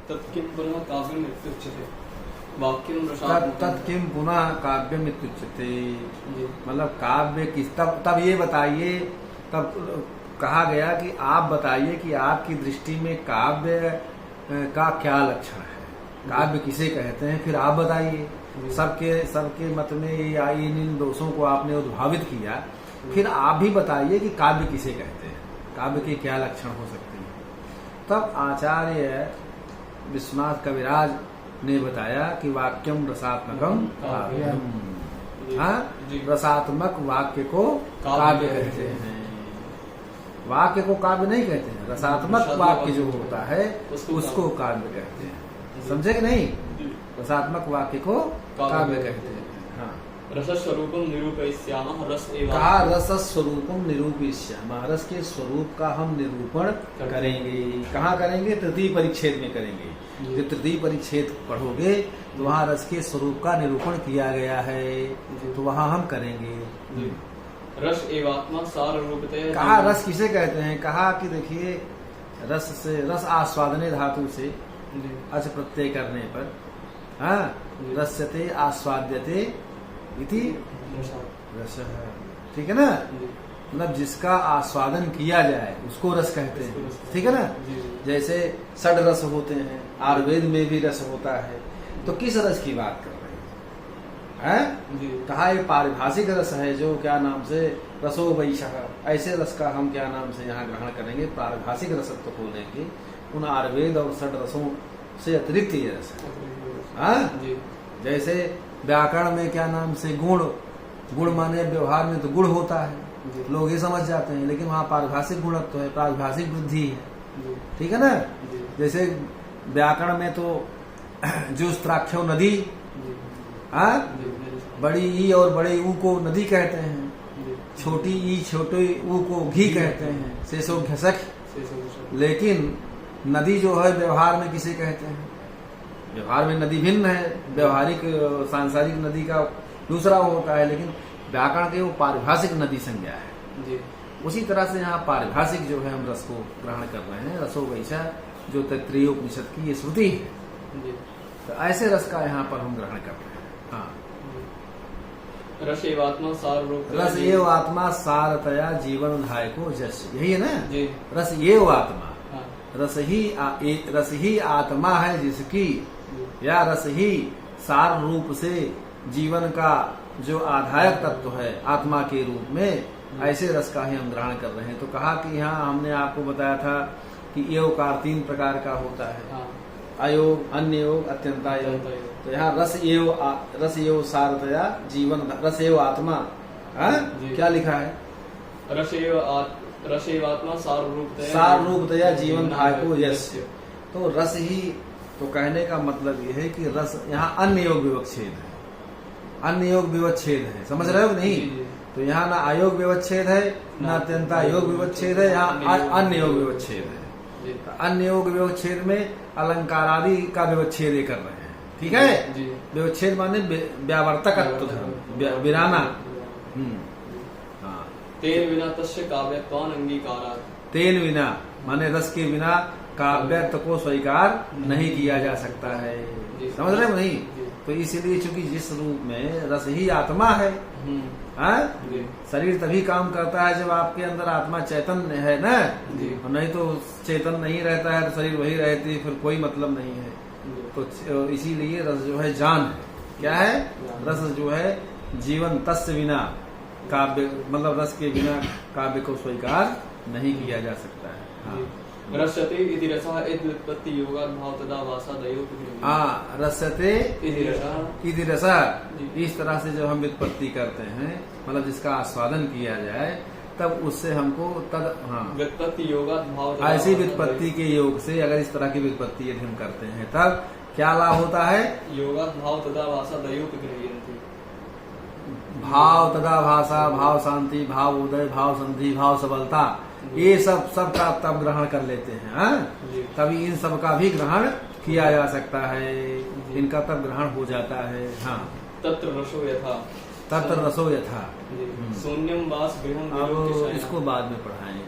तत्किं पुनः काव्यम् इत्युच्यते वाक्यं रसात्मकं तत्किं पुनः काव्यम इत्युच्यते। मतलब काव्य किस, तब ये बताइए, तब कहा गया कि आप बताइए कि आपकी दृष्टि में काव्य का क्या लक्षण है, काव्य किसे कहते हैं, फिर आप बताइए। सबके मत में या इन दोषों को आपने उद्भावित किया, फिर आप भी बताइए कि काव्य किसे कहते हैं, काव्य के क्या लक्षण हो सकते हैं। तब आचार्य विश्वनाथ कविराज ने बताया कि वाक्यम रसात्मकम काव्यम। हाँ, रसात्मक वाक्य को काव्य कहते हैं। वाक्य को काव्य नहीं कहते हैं, रसात्मक वाक्य जो होता है उसको काव्य कहते हैं। समझे कि नहीं? रसात्मक वाक्य को काव्य कहते हैं। हाँ, रसस्वरूपम निरूपयिष्यामः। रस एवं कहा रसस्वरूपम निरूपयिष्यामः, रस के स्वरूप का हम निरूपण करेंगे। कहाँ करेंगे? तृतीय परिच्छेद में करेंगे। जब तृतीय परिच्छेद पढ़ोगे तो वहाँ रस के स्वरूप का निरूपण किया गया है, तो वहाँ हम करेंगे। रस एवात्मा सार रूपतया। कहा रस किसे कहते हैं? कहा कि देखिए, रस से, रस आस्वादने धातु से अच प्रत्यय करने पर, हाँ, रस्यते आस्वाद्यते इति रस है। ठीक है ना? मतलब जिसका आस्वादन किया जाए उसको रस कहते हैं। ठीक है ना? जैसे षड रस होते हैं, आयुर्वेद में भी रस होता है। तो किस रस की बात कर रहे हैं? कहा ये पारिभाषिक रस है, जो क्या नाम से रसो वैशः, ऐसे रस का हम क्या नाम से यहाँ ग्रहण करेंगे, पारिभाषिक रसत्व को लेंगे। उन आयुर्वेद और षड रसों से अतिरिक्त ये रस है। जैसे व्याकरण में क्या नाम से गुण माने व्यवहार में तो गुण होता है, लोग ये समझ जाते हैं, लेकिन वहाँ पारिभाषिक गुणत्व है, पारिभाषिक वृद्धि है। ठीक है ना? जैसे व्याकरण में तो जुस्त्राक्षो नदी, बड़ी ई और बड़े ऊ को नदी कहते हैं, छोटी ई छोटे ऊ को घी कहते हैं, शेषो घसक। लेकिन नदी जो है व्यवहार में किसे कहते हैं? व्यवहार में नदी भिन्न है, व्यवहारिक सांसारिक नदी का दूसरा होता है, लेकिन व्याकरण के वो पारिभाषिक नदी संज्ञा है। उसी तरह से यहाँ पारिभाषिक जो है हम रस को ग्रहण कर रहे हैं। रसो वैशा जो तैत्तिरीय उपनिषद की ये श्रुति है, तो ऐसे रस का यहाँ पर हम ग्रहण कर रहे हैं। हाँ, रस एवात्मा सार रूप, रस एव आत्मा सारतया जीवन धायको जस, यही है ना? रस एव आत्मा, रस ही आत्मा है जिसकी, या रस ही सार रूप से जीवन का जो आधायक तत्व है आत्मा के रूप में, ऐसे रस का ही हम ग्रहण कर रहे हैं। तो कहा कि यहाँ हमने आपको बताया था कि एवकार 3 प्रकार का होता है, अयोग, अन्य योग, अत्यंतायोग। तो यहाँ रस एव सारतया जीवन, रस एव आत्मा, क्या लिखा है? रस एवात्मा सार रूपतया जीवन धायको यस्य। तो रस ही, तो कहने का मतलब ये है कि रस, यहाँ अन्य योग विवच्छेद है, अन्य योग विवच्छेद है, समझ रहे हो कि नहीं? तो यहाँ ना अयोग विवच्छेद है, ना अत्यंता योग विवच्छेद है, यहाँ अन्य योग विवच्छेद है। अन्य योग विवच्छेद में अलंकारादि का विवच्छेद कर रहे हैं। ठीक है? विवच्छेद माने व्यावर्तकत्व, विराना। तेन विना तस्य काव्यत्वान अंगीकारात्। तेन विना माने रस के बिना काव्यत्व को स्वीकार नहीं किया जा सकता है। समझ रहे हो नहीं? तो इसलिए चूंकि जिस रूप में रस ही आत्मा है, शरीर तभी काम करता है जब आपके अंदर आत्मा चैतन्य है ना, नहीं तो चेतन नहीं रहता है तो शरीर वही रहती, फिर कोई मतलब नहीं है। तो इसीलिए रस जो है जान है। क्या है? रस जो है जीवन, तस्य बिना काव्य, मतलब रस के बिना काव्य को स्वीकार नहीं किया जा सकता है। हाँ, रसते इति रसः इति व्युत्पत्ति योगात् भाव तदा वासादयो। हाँ, रसते इति रसः, इस तरह से जब हम व्युत्पत्ति करते हैं, मतलब जिसका आस्वादन किया जाए, तब उससे हमको व्युत्पत्ति योगात् भाव, ऐसी व्युत्पत्ति के योग से अगर इस तरह की व्युत्पत्ति यदि हम करते हैं तब क्या लाभ होता है? योगात् भाव तदा वासादयो गृह्यन्ते। भाव तदा भाषा, भाव शांति, भाव उदय, भाव संधि, भाव सबलता, ये सब का तब ग्रहण कर लेते हैं। तभी इन सब का भी ग्रहण किया जा सकता है, इनका तब ग्रहण हो जाता है। हाँ, तत्र रसो यथा शून्यम वास गृहं, अब इसको बाद में पढ़ाएंगे।